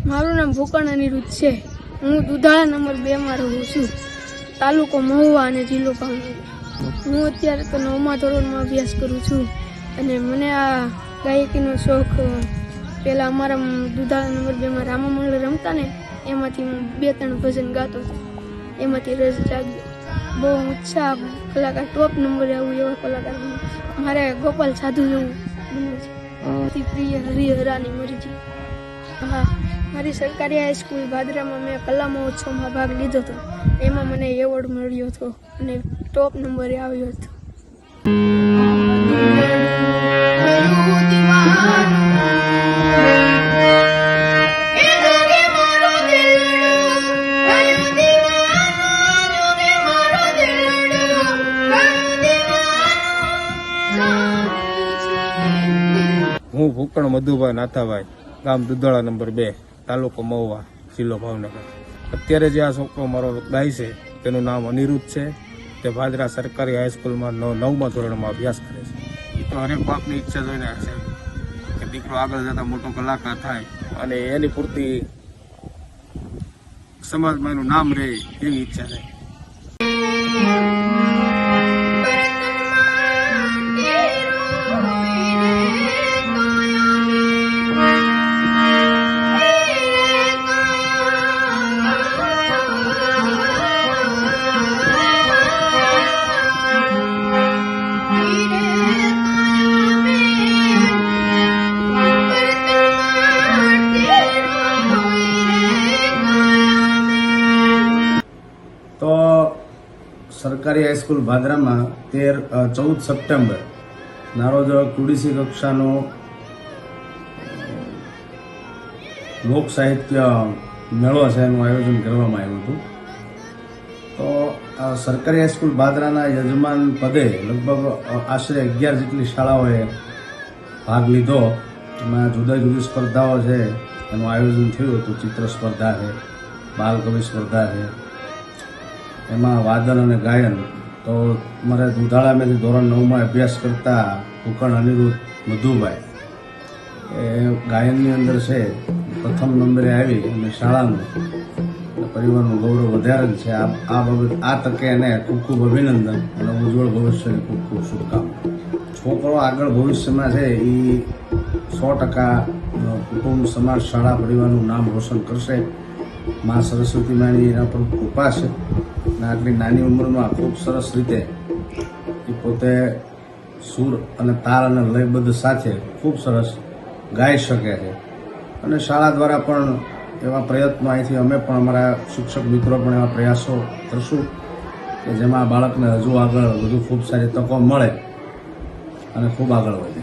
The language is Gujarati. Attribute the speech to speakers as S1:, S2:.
S1: મારું નામ ભૂકણ અનિરુદ્ધ છે. હું દુધાળા નંબર 2 માં રહું છું. તાલુકો મહુવા અને જિલ્લો ભાવનગર. હું અત્યારે તો 9મા ધોરણમાં અભ્યાસ કરું છું અને મને આ ગાયકીનો શોખ પહેલાં અમારા દુધાળા નંબર 2 માં રામા મંડળ રમતા ને એમાંથી હું 2-3 ભજન ગાતો હતો. એમાંથી રસ જાગ્યો. બહુ ઉત્સાહ, કલાકાર ટોપ નંબરે આવું એવા કલાકાર બને. મારે ગોપાલ સાધુ જેવું બનવું છે. અતિ પ્રિય હરિહરાની મરજી. હા, મારી સરકારી હાઈસ્કૂલ ભાદરામાં મેં કલા મહોત્સવમાં ભાગ લીધો હતો. એમાં મને એવોર્ડ મળ્યો હતો અને ટોપ નંબરે આવ્યો હતો.
S2: હું ભૂકણ મધુભાઈ નાથાભાઈ, ગામ દુધાળા નંબર 2, તાલુકો મહુવા, જિલ્લો ભાવનગર. અત્યારે જે આ છોકરો મારો ગાય છે તેનું નામ અનિરુદ્ધ છે. તે ભાદરા સરકારી હાઈસ્કૂલમાં 9મા ધોરણમાં અભ્યાસ કરે છે. એ તો હરેક બાપની ઈચ્છા જોઈને હશે કે દીકરો આગળ જતા મોટો કલાકાર થાય અને એની પૂરતી સમાજમાં એનું નામ રહે એવી ઈચ્છા છે.
S3: તો સરકારી હાઈસ્કૂલ ભાદરામાં 14 સપ્ટેમ્બર ના રોજ કુડીસી કક્ષાનો લોક સાહિત્ય મેળો છે એનું આયોજન કરવામાં આવ્યું હતું. તો સરકારી હાઈસ્કૂલ ભાદરાના યજમાન પદે લગભગ આશરે 11 જેટલી શાળાઓએ ભાગ લીધો. એમાં જુદા જુદી સ્પર્ધાઓ છે એનું આયોજન થયું હતું. ચિત્ર સ્પર્ધા છે, બાલકવિ સ્પર્ધા છે, એમાં વાદન અને ગાયન. તો મારે દુધાળામાંથી ધોરણ 9માં અભ્યાસ કરતા ભૂકણ અનિરુદ્ધ મધુભાઈ એ ગાયનની અંદર છે પ્રથમ નંબરે આવી અને શાળાનું પરિવારનું ગૌરવ વધારેલ છે. આ બાબત આ તકે એને ખૂબ ખૂબ અભિનંદન અને ઉજ્જવળ ભવિષ્યની ખૂબ ખૂબ શુભકામના. છોકરો આગળ ભવિષ્યમાં છે એ 100% કુટુંબ, સમાજ, શાળા, પરિવારનું નામ રોશન કરશે. મા સરસ્વતી માની એના પર કૃપા છે અને આટલી નાની ઉંમરમાં ખૂબ સરસ રીતે એ પોતે સૂર અને તાલ અને લયબદ્ધ સાથે ખૂબ સરસ ગાઈ શકે છે. અને શાળા દ્વારા પણ એવા પ્રયત્નો અહીંથી અમે પણ અમારા શિક્ષક મિત્રો પણ એવા પ્રયાસો કરશું કે જેમાં બાળકને હજુ આગળ વધુ ખૂબ સારી તકો મળે અને ખૂબ આગળ વધે.